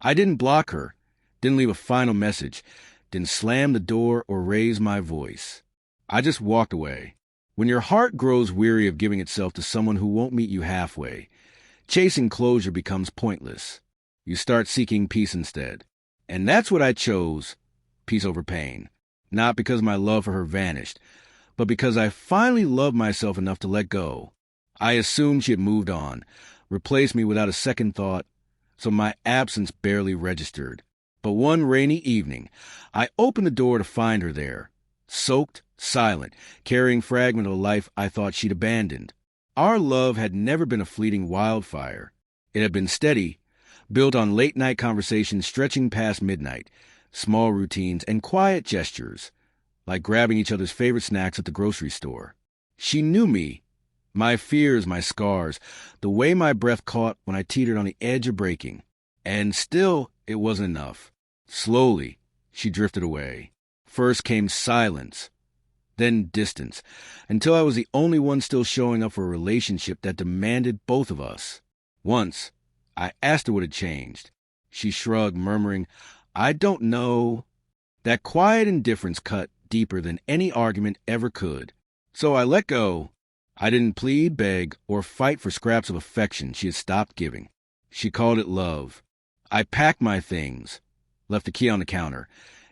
I didn't block her, didn't leave a final message, didn't slam the door or raise my voice. I just walked away. When your heart grows weary of giving itself to someone who won't meet you halfway, chasing closure becomes pointless. You start seeking peace instead. And that's what I chose, peace over pain. Not because my love for her vanished, but because I finally loved myself enough to let go. I assumed she had moved on, replaced me without a second thought, so my absence barely registered. But one rainy evening, I opened the door to find her there, soaked, silent, carrying fragment of a life I thought she'd abandoned. Our love had never been a fleeting wildfire. It had been steady, built on late-night conversations stretching past midnight, small routines, and quiet gestures, like grabbing each other's favorite snacks at the grocery store. She knew me, my fears, my scars, the way my breath caught when I teetered on the edge of breaking. And still, it wasn't enough. Slowly, she drifted away. First came silence, then distance, until I was the only one still showing up for a relationship that demanded both of us. Once, I asked her what had changed. She shrugged, murmuring, "I don't know." That quiet indifference cut deeper than any argument ever could. So I let go. I didn't plead, beg, or fight for scraps of affection she had stopped giving. She called it love. I packed my things, left the key on the counter,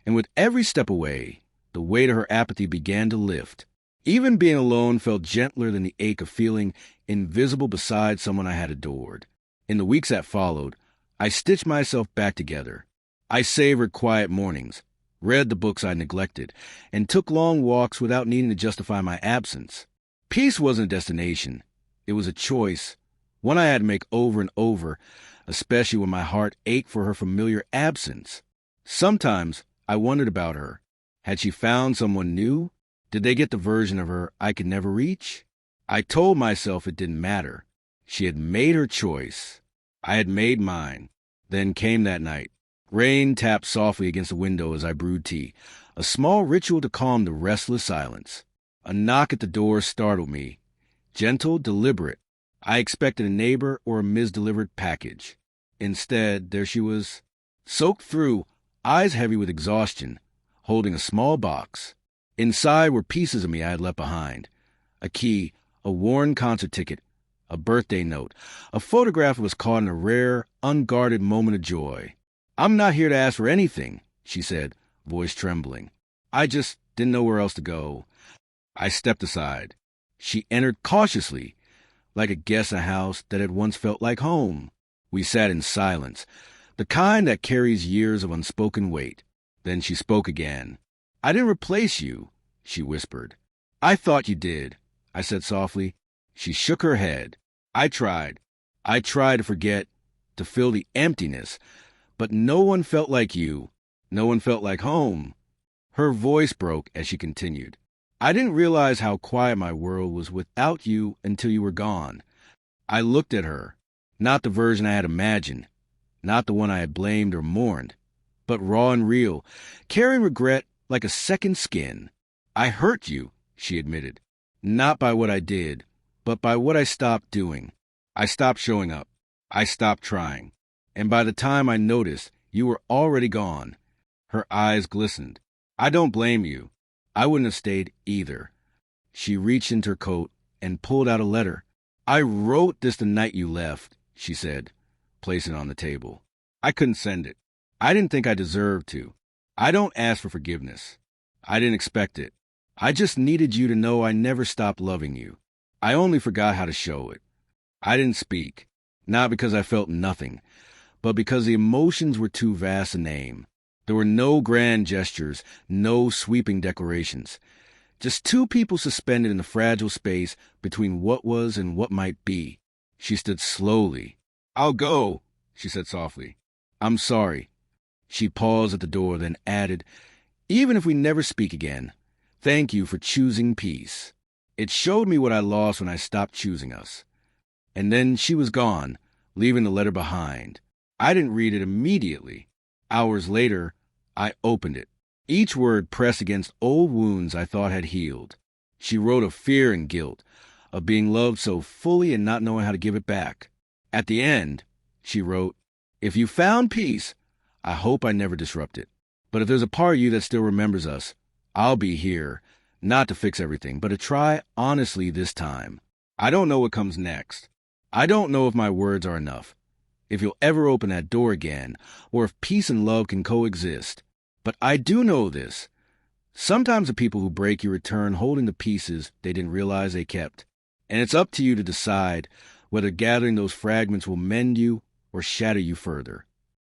and with every step away, the weight of her apathy began to lift. Even being alone felt gentler than the ache of feeling invisible beside someone I had adored. In the weeks that followed, I stitched myself back together. I savored quiet mornings, read the books I neglected, and took long walks without needing to justify my absence. Peace wasn't a destination. It was a choice, one I had to make over and over, especially when my heart ached for her familiar absence. Sometimes I wondered about her. Had she found someone new? Did they get the version of her I could never reach? I told myself it didn't matter. She had made her choice. I had made mine. Then came that night. Rain tapped softly against the window as I brewed tea, a small ritual to calm the restless silence. A knock at the door startled me. Gentle, deliberate. I expected a neighbor or a misdelivered package. Instead, there she was, soaked through, eyes heavy with exhaustion, holding a small box. Inside were pieces of me I had left behind. A key, a worn concert ticket, a birthday note, a photograph that was caught in a rare, unguarded moment of joy. "I'm not here to ask for anything," she said, voice trembling. "I just didn't know where else to go." I stepped aside. She entered cautiously, like a guest in a house that had once felt like home. We sat in silence, the kind that carries years of unspoken weight. Then she spoke again. "I didn't replace you," she whispered. "I thought you did," I said softly. She shook her head. I tried to forget, to fill the emptiness, but no one felt like you. No one felt like home. Her voice broke as she continued. "I didn't realize how quiet my world was without you until you were gone." I looked at her, not the version I had imagined, not the one I had blamed or mourned, but raw and real, carrying regret like a second skin. "I hurt you," she admitted, "not by what I did, but by what I stopped doing. I stopped showing up. I stopped trying. And by the time I noticed, you were already gone." Her eyes glistened. "I don't blame you. I wouldn't have stayed either." She reached into her coat and pulled out a letter. "I wrote this the night you left," she said, placing it on the table. "I couldn't send it. I didn't think I deserved to. I don't ask for forgiveness. I didn't expect it. I just needed you to know I never stopped loving you. I only forgot how to show it." I didn't speak, not because I felt nothing, but because the emotions were too vast to name. There were no grand gestures, no sweeping declarations. Just two people suspended in the fragile space between what was and what might be. She stood slowly. "I'll go," she said softly. "I'm sorry." She paused at the door, then added, "Even if we never speak again, thank you for choosing peace. It showed me what I lost when I stopped choosing us." And then she was gone, leaving the letter behind. I didn't read it immediately. Hours later, I opened it. Each word pressed against old wounds I thought had healed. She wrote of fear and guilt, of being loved so fully and not knowing how to give it back. At the end, she wrote, "If you found peace, I hope I never disrupt it. But if there's a part of you that still remembers us, I'll be here, not to fix everything, but to try honestly this time. I don't know what comes next. I don't know if my words are enough, if you'll ever open that door again, or if peace and love can coexist. But I do know this. Sometimes the people who break you return holding the pieces they didn't realize they kept. And it's up to you to decide whether gathering those fragments will mend you or shatter you further.